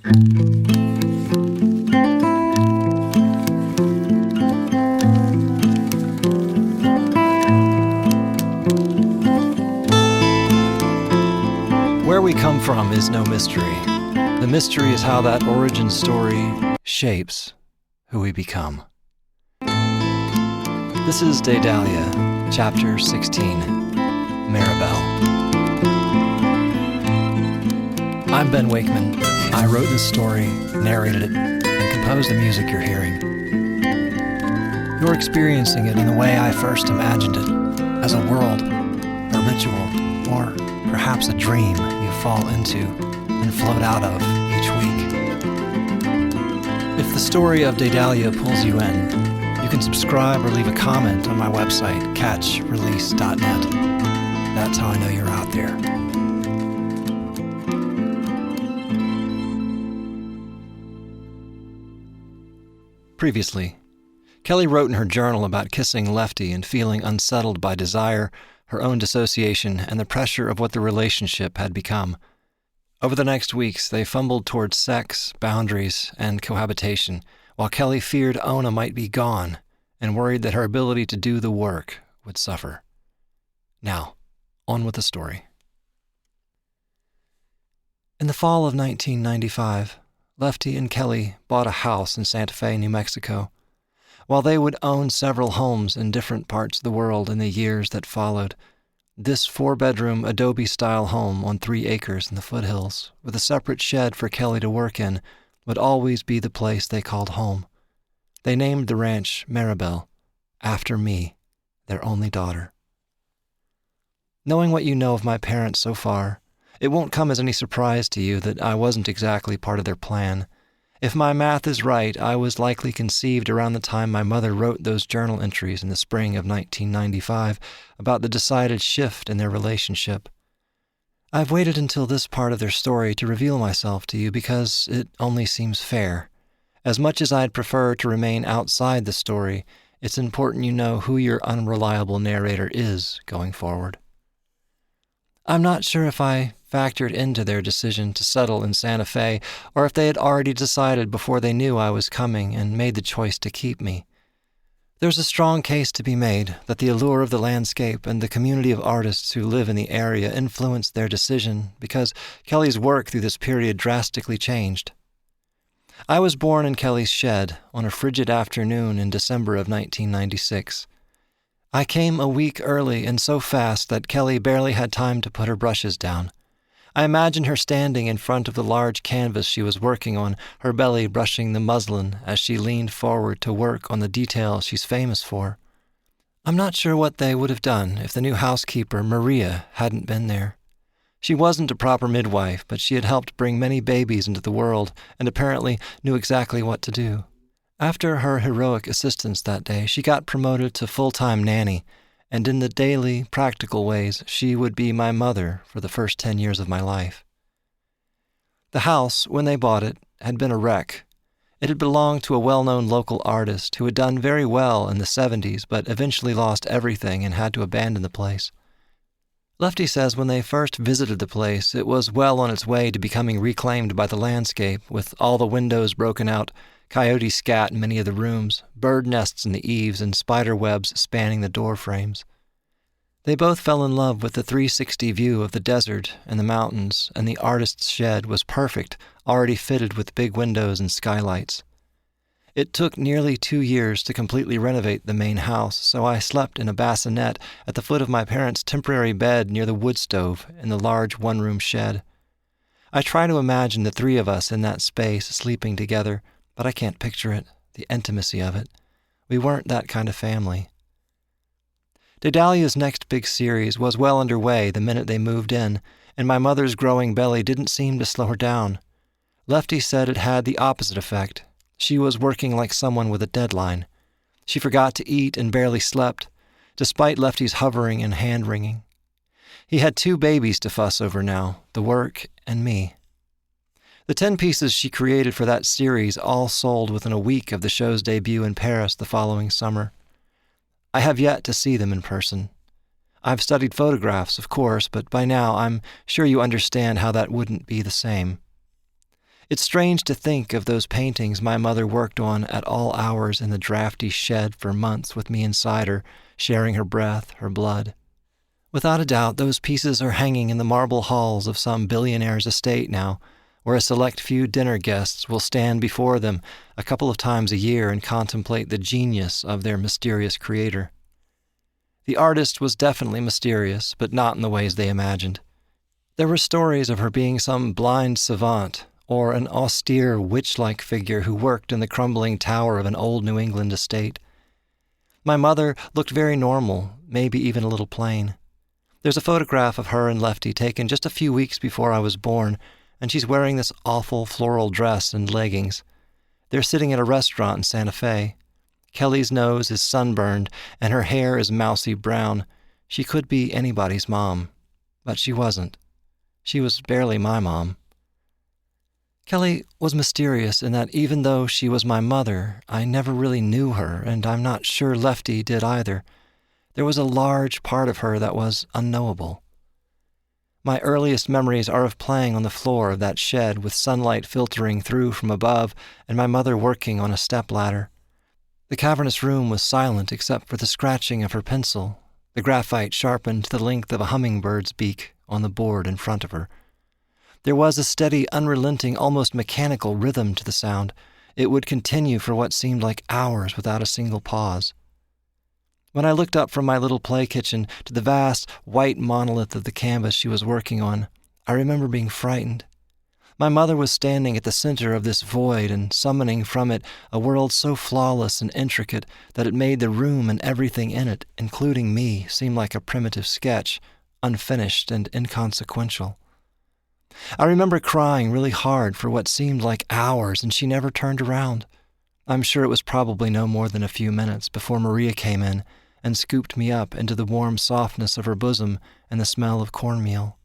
Where we come from is no mystery. The mystery is how that origin story shapes who we become. This is Daedalia, Chapter 16, Marabelle. I'm Ben Wakeman. I wrote this story, narrated it, and composed the music you're hearing. You're experiencing it in the way I first imagined it, as a world, a ritual, or perhaps a dream you fall into and float out of each week. If the story of Daedalia pulls you in, you can subscribe or leave a comment on my website, catchrelease.net. That's how I know you're out there. Previously, Kelly wrote in her journal about kissing Lefty and feeling unsettled by desire, her own dissociation, and the pressure of what the relationship had become. Over the next weeks, they fumbled towards sex, boundaries, and cohabitation, while Kelly feared Ona might be gone and worried that her ability to do the work would suffer. Now, on with the story. In the fall of 1995, Lefty and Kelly bought a house in Santa Fe, New Mexico. While they would own several homes in different parts of the world in the years that followed, this 4-bedroom adobe-style home on 3 acres in the foothills, with a separate shed for Kelly to work in, would always be the place they called home. They named the ranch Marabelle, after me, their only daughter. Knowing what you know of my parents so far, it won't come as any surprise to you that I wasn't exactly part of their plan. If my math is right, I was likely conceived around the time my mother wrote those journal entries in the spring of 1995 about the decided shift in their relationship. I've waited until this part of their story to reveal myself to you because it only seems fair. As much as I'd prefer to remain outside the story, it's important you know who your unreliable narrator is going forward. I'm not sure if I factored into their decision to settle in Santa Fe, or if they had already decided before they knew I was coming and made the choice to keep me. There's a strong case to be made that the allure of the landscape and the community of artists who live in the area influenced their decision because Kelly's work through this period drastically changed. I was born in Kelly's shed on a frigid afternoon in December of 1996. I came a week early and so fast that Kelly barely had time to put her brushes down. I imagined her standing in front of the large canvas she was working on, her belly brushing the muslin as she leaned forward to work on the details she's famous for. I'm not sure what they would have done if the new housekeeper, Maria, hadn't been there. She wasn't a proper midwife, but she had helped bring many babies into the world and apparently knew exactly what to do. After her heroic assistance that day, she got promoted to full-time nanny, and in the daily, practical ways, she would be my mother for the first 10 years of my life. The house, when they bought it, had been a wreck. It had belonged to a well-known local artist who had done very well in the 70s, but eventually lost everything and had to abandon the place. Lefty says when they first visited the place, it was well on its way to becoming reclaimed by the landscape, with all the windows broken out, coyotes scat in many of the rooms, bird nests in the eaves, and spider webs spanning the door frames. They both fell in love with the 360 view of the desert and the mountains, and the artist's shed was perfect, already fitted with big windows and skylights. It took nearly 2 years to completely renovate the main house, so I slept in a bassinet at the foot of my parents' temporary bed near the wood stove in the large one-room shed. I try to imagine the 3 of us in that space sleeping together, but I can't picture it, the intimacy of it. We weren't that kind of family. Daedalia's next big series was well underway the minute they moved in, and my mother's growing belly didn't seem to slow her down. Lefty said it had the opposite effect. She was working like someone with a deadline. She forgot to eat and barely slept, despite Lefty's hovering and hand-wringing. He had 2 babies to fuss over now, the work and me. The 10 pieces she created for that series all sold within a week of the show's debut in Paris the following summer. I have yet to see them in person. I've studied photographs, of course, but by now I'm sure you understand how that wouldn't be the same. It's strange to think of those paintings my mother worked on at all hours in the drafty shed for months with me inside her, sharing her breath, her blood. Without a doubt, those pieces are hanging in the marble halls of some billionaire's estate now, where a select few dinner guests will stand before them a couple of times a year and contemplate the genius of their mysterious creator. The artist was definitely mysterious, but not in the ways they imagined. There were stories of her being some blind savant, or an austere witch-like figure who worked in the crumbling tower of an old New England estate. My mother looked very normal, maybe even a little plain. There's a photograph of her and Lefty taken just a few weeks before I was born, and she's wearing this awful floral dress and leggings. They're sitting at a restaurant in Santa Fe. Kelly's nose is sunburned, and her hair is mousy brown. She could be anybody's mom, but she wasn't. She was barely my mom. Kelly was mysterious in that even though she was my mother, I never really knew her, and I'm not sure Lefty did either. There was a large part of her that was unknowable. My earliest memories are of playing on the floor of that shed with sunlight filtering through from above and my mother working on a stepladder. The cavernous room was silent except for the scratching of her pencil, the graphite sharpened to the length of a hummingbird's beak on the board in front of her. There was a steady, unrelenting, almost mechanical rhythm to the sound. It would continue for what seemed like hours without a single pause. When I looked up from my little play kitchen to the vast, white monolith of the canvas she was working on, I remember being frightened. My mother was standing at the center of this void and summoning from it a world so flawless and intricate that it made the room and everything in it, including me, seem like a primitive sketch, unfinished and inconsequential. I remember crying really hard for what seemed like hours, and she never turned around. I'm sure it was probably no more than a few minutes before Maria came in and scooped me up into the warm softness of her bosom and the smell of cornmeal.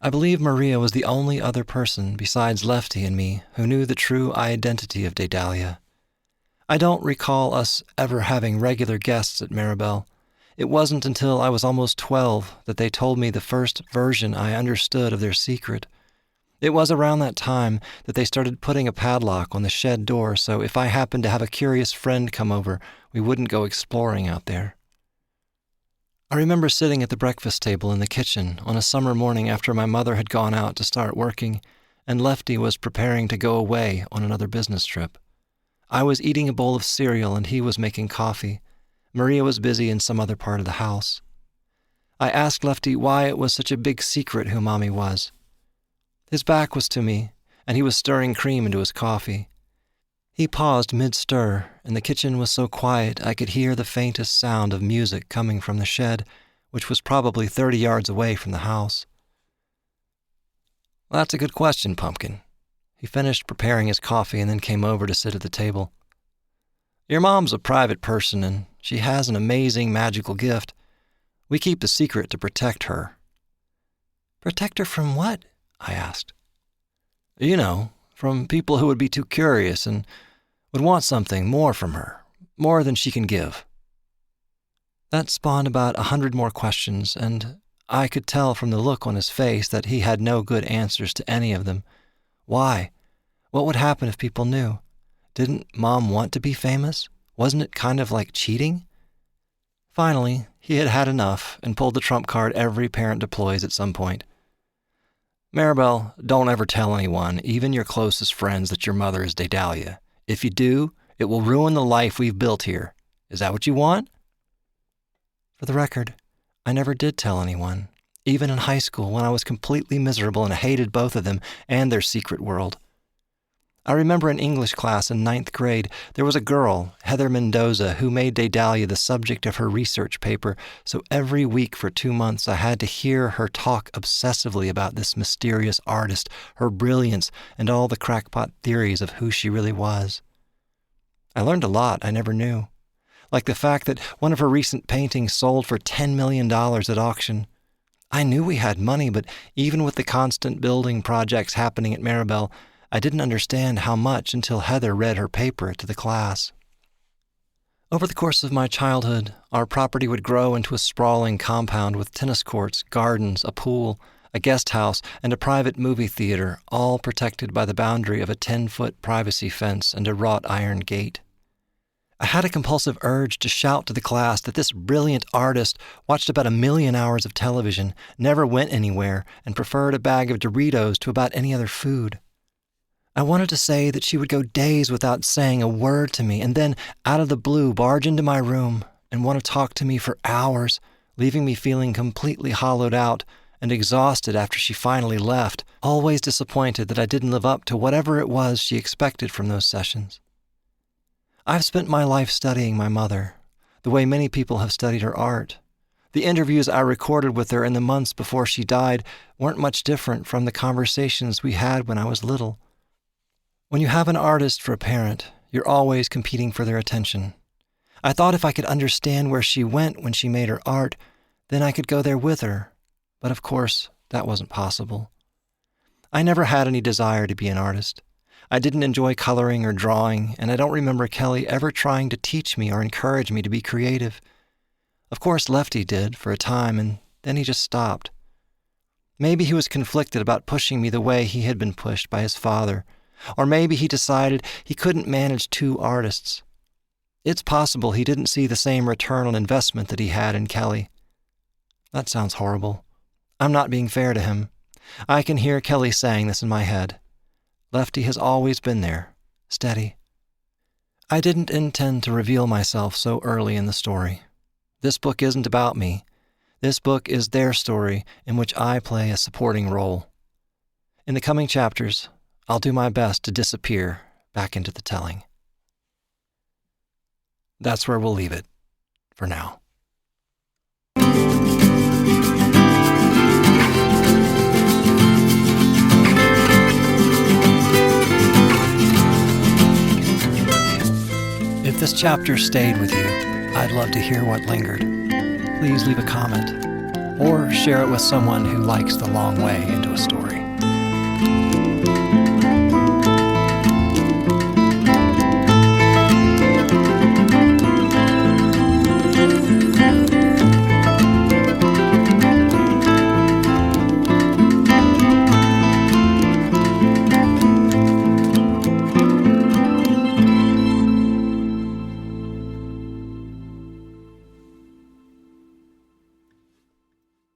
I believe Maria was the only other person besides Lefty and me who knew the true identity of Daedalia. I don't recall us ever having regular guests at Marabelle. It wasn't until I was almost 12 that they told me the first version I understood of their secret. It was around that time that they started putting a padlock on the shed door, so if I happened to have a curious friend come over, we wouldn't go exploring out there. I remember sitting at the breakfast table in the kitchen on a summer morning after my mother had gone out to start working, and Lefty was preparing to go away on another business trip. I was eating a bowl of cereal and he was making coffee. Maria was busy in some other part of the house. I asked Lefty why it was such a big secret who Mommy was. His back was to me, and he was stirring cream into his coffee. He paused mid-stir, and the kitchen was so quiet I could hear the faintest sound of music coming from the shed, which was probably 30 yards away from the house. "Well, that's a good question, Pumpkin." He finished preparing his coffee and then came over to sit at the table. "Your mom's a private person, and she has an amazing magical gift. We keep the secret to protect her." "Protect her from what?" I asked. "You know, from people who would be too curious and would want something more from her, more than she can give." That spawned about 100 more questions, and I could tell from the look on his face that he had no good answers to any of them. Why? What would happen if people knew? Didn't Mom want to be famous? Wasn't it kind of like cheating? Finally, he had had enough and pulled the trump card every parent deploys at some point. "Marabelle, don't ever tell anyone, even your closest friends, that your mother is Daedalia. If you do, it will ruin the life we've built here. Is that what you want?" For the record, I never did tell anyone, even in high school when I was completely miserable and hated both of them and their secret world. I remember in English class in 9th grade, there was a girl, Heather Mendoza, who made Daedalia the subject of her research paper, so every week for 2 months I had to hear her talk obsessively about this mysterious artist, her brilliance, and all the crackpot theories of who she really was. I learned a lot I never knew, like the fact that one of her recent paintings sold for $10 million at auction. I knew we had money, but even with the constant building projects happening at Marabelle, I didn't understand how much until Heather read her paper to the class. Over the course of my childhood, our property would grow into a sprawling compound with tennis courts, gardens, a pool, a guest house, and a private movie theater, all protected by the boundary of a 10-foot privacy fence and a wrought iron gate. I had a compulsive urge to shout to the class that this brilliant artist watched about 1 million hours of television, never went anywhere, and preferred a bag of Doritos to about any other food. I wanted to say that she would go days without saying a word to me, and then, out of the blue, barge into my room and want to talk to me for hours, leaving me feeling completely hollowed out and exhausted after she finally left, always disappointed that I didn't live up to whatever it was she expected from those sessions. I've spent my life studying my mother, the way many people have studied her art. The interviews I recorded with her in the months before she died weren't much different from the conversations we had when I was little. When you have an artist for a parent, you're always competing for their attention. I thought if I could understand where she went when she made her art, then I could go there with her. But of course, that wasn't possible. I never had any desire to be an artist. I didn't enjoy coloring or drawing, and I don't remember Kelly ever trying to teach me or encourage me to be creative. Of course, Lefty did for a time, and then he just stopped. Maybe he was conflicted about pushing me the way he had been pushed by his father, or maybe he decided he couldn't manage 2 artists. It's possible he didn't see the same return on investment that he had in Kelly. That sounds horrible. I'm not being fair to him. I can hear Kelly saying this in my head. Lefty has always been there, steady. I didn't intend to reveal myself so early in the story. This book isn't about me. This book is their story in which I play a supporting role. In the coming chapters, I'll do my best to disappear back into the telling. That's where we'll leave it, for now. If this chapter stayed with you, I'd love to hear what lingered. Please leave a comment, or share it with someone who likes the long way into a story.